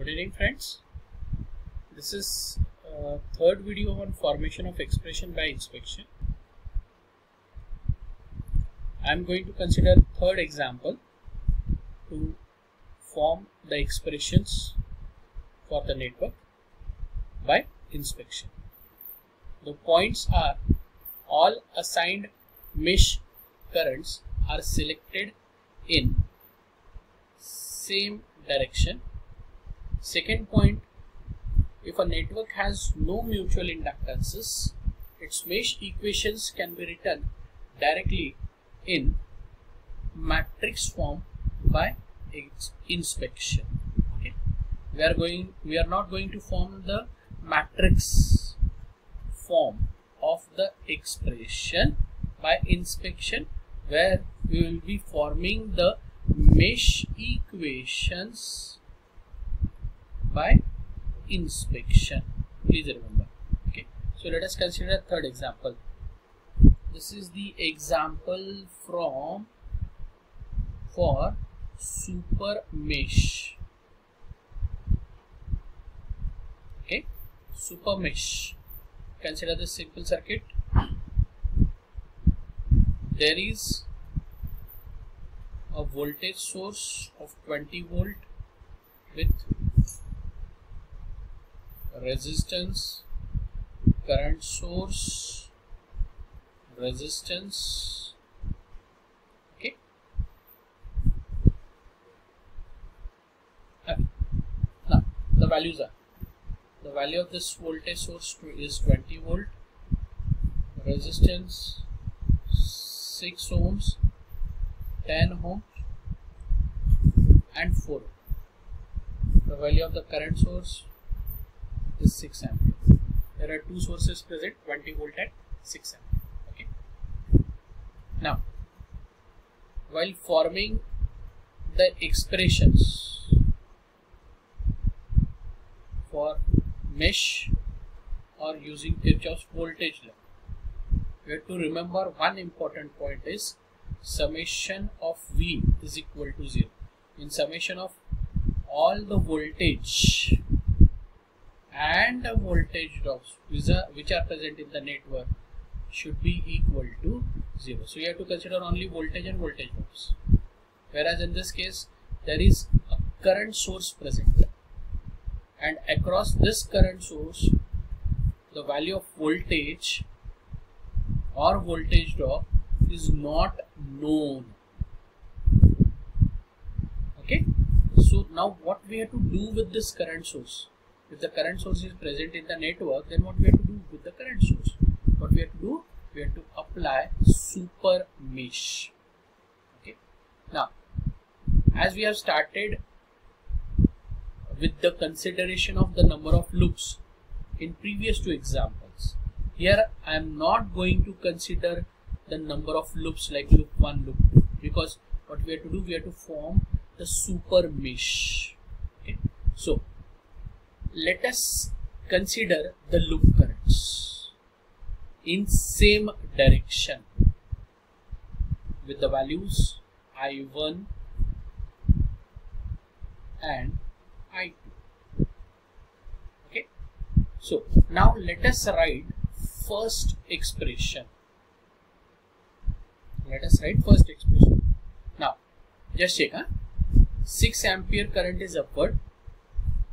Good evening, friends. This is third video on formation of expression by inspection. I am going to consider third example to form the expressions for the network by inspection. The points are all assigned mesh currents are selected in same direction. Second point, if a network has no mutual inductances, its mesh equations can be written directly in matrix form by inspection. Okay, we are not going to form the matrix form of the expression by inspection, where we will be forming the mesh equations by inspection. Please remember. Okay, so let us consider third example. This is the example for super mesh. Okay, super mesh. Consider this simple circuit. There is a voltage source of 20 volt with resistance, current source, resistance. Okay, now the values are, the value of this voltage source is 20 volt, resistance 6 ohms, 10 ohms and 4 ohm. The value of the current source is 6 ampere. There are two sources present, 20 volt and 6 ampere. Okay. Now, while forming the expressions for mesh or using Kirchhoff's voltage law, we have to remember one important point is summation of V is equal to 0. In summation of all the voltage and the voltage drops which are present in the network should be equal to 0. So you have to consider only voltage and voltage drops. Whereas in this case there is a current source present, and across this current source the value of voltage or voltage drop is not known. Okay, so now what we have to do with this current source? If the current source is present in the network, then what we have to do with the current source? What we have to do? We have to apply super mesh. Okay, now as we have started with the consideration of the number of loops in previous two examples, here I am not going to consider the number of loops like loop 1, loop 2, because what we have to do, we have to form the super mesh. Okay, so let us consider the loop currents in same direction with the values I1 and I2. Okay, so now let us write first expression. Let us write first expression. Now just check, 6 ampere current is upward.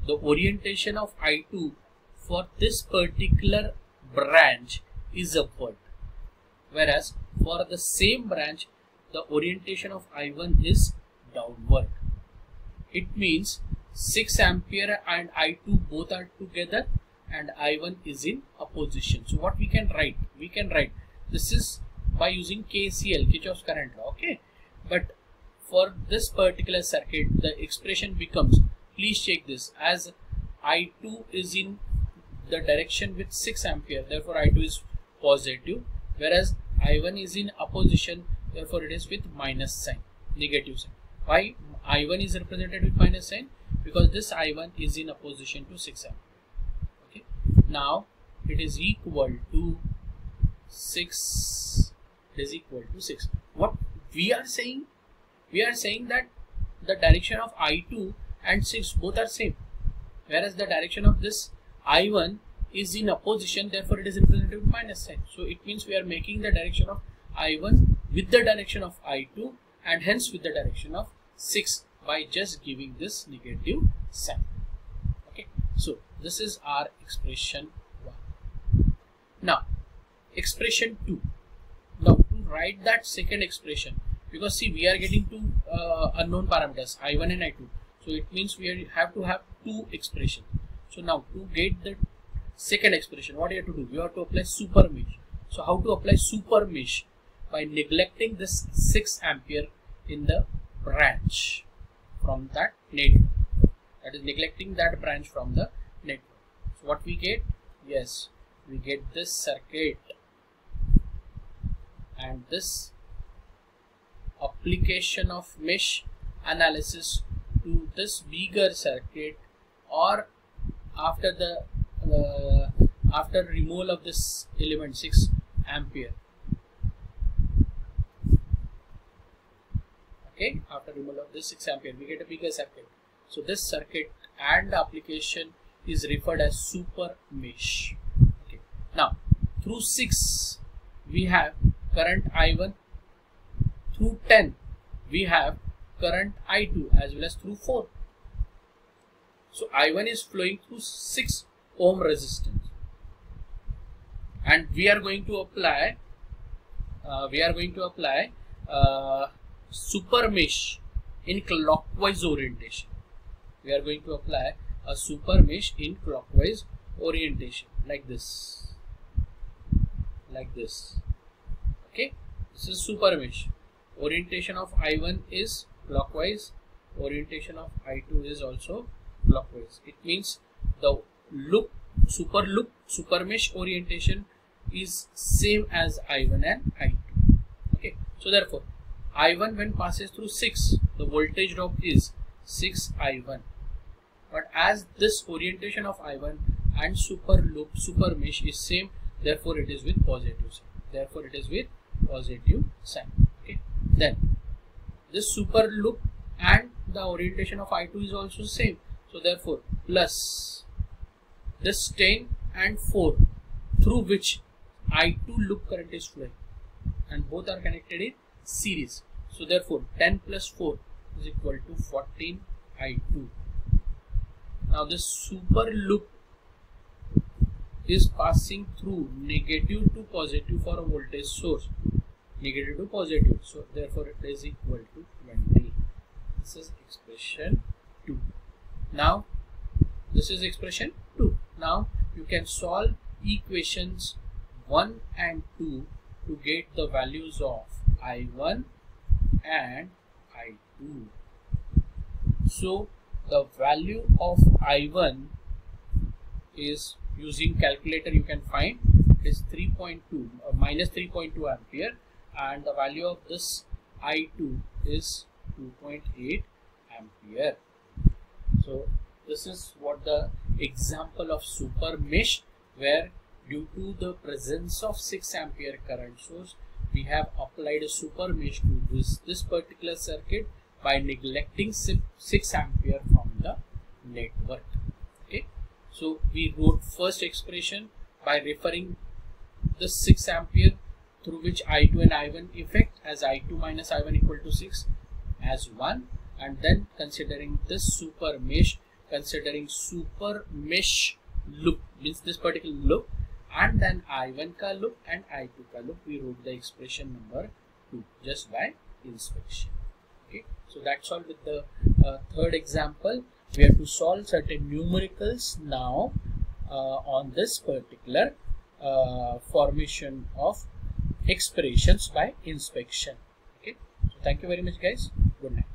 The orientation of I2 for this particular branch is upward, whereas for the same branch the orientation of I1 is downward. It means 6 ampere and I2 both are together and I1 is in opposition. So what we can write? We can write this is by using KCL, Kirchhoff's current law. Okay, but for this particular circuit the expression becomes, please check this, as I2 is in the direction with 6 ampere, therefore I2 is positive, whereas I1 is in opposition, therefore it is with minus sign, negative sign. Why I1 is represented with minus sign? Because this I1 is in opposition to 6 ampere. Okay, now it is equal to 6, it is equal to 6. What we are saying? We are saying that the direction of I2 and 6 both are same. whereas the direction of this I1 is in opposition, therefore it is represented with minus sign. So it means we are making the direction of I1 with the direction of I2 and hence with the direction of 6 by just giving this negative sign. Okay, so this is our expression 1. Now expression 2. Now to write that second expression, because see we are getting two unknown parameters I1 and I2, so it means we have to have two expressions. So now to get the second expression, what you have to do? You have to apply super mesh. So how to apply super mesh? By neglecting this 6 ampere in the branch from that network. That is neglecting that branch from the network. So what we get? Yes, we get this circuit and this application of mesh analysis to this bigger circuit, or after the after removal of this element 6 ampere. Okay, after removal of this 6 ampere we get a bigger circuit. So this circuit and the application is referred as super mesh. Okay, now through 6 we have current I1, through 10 we have current I2, as well as through 4. So I1 is flowing through 6 ohm resistance, and we are going to apply super mesh in clockwise orientation. We are going to apply a super mesh in clockwise orientation, like this. Okay, this is super mesh. Orientation of I1 is clockwise, orientation of I2 is also clockwise. It means the super mesh orientation is same as I1 and I2. Okay, so therefore I1 when passes through 6, the voltage drop is 6 I1, but as this orientation of I1 and super mesh is same, therefore it is with positive sign. Okay, then this super loop and the orientation of I2 is also same, so therefore plus this 10 and 4 through which I2 loop current is flowing, and both are connected in series. So therefore 10 plus 4 is equal to 14 I2. Now this super loop is passing through negative to positive for a voltage source, negative to positive, so therefore it is equal to 20. This is expression 2. Now this is expression 2. Now you can solve equations 1 and 2 to get the values of I1 and I2. So the value of I1 is, using calculator you can find, it is 3.2 minus 3.2 ampere, and the value of this I2 is 2.8 ampere. So this is what the example of super mesh, where due to the presence of 6 ampere current source, we have applied a super mesh to this particular circuit by neglecting 6 ampere from the network. Okay, so we wrote first expression by referring the 6 ampere through which I2 and I1 effect as I2 minus I1 equal to 6 as 1, and then considering this super mesh, considering super mesh loop, means this particular loop, and then I1 ka loop and I2 ka loop, we wrote the expression number 2 just by inspection. Okay, so that's all with the third example. We have to solve certain numericals now on this particular formation of expressions by inspection. Okay, so thank you very much guys. Good night.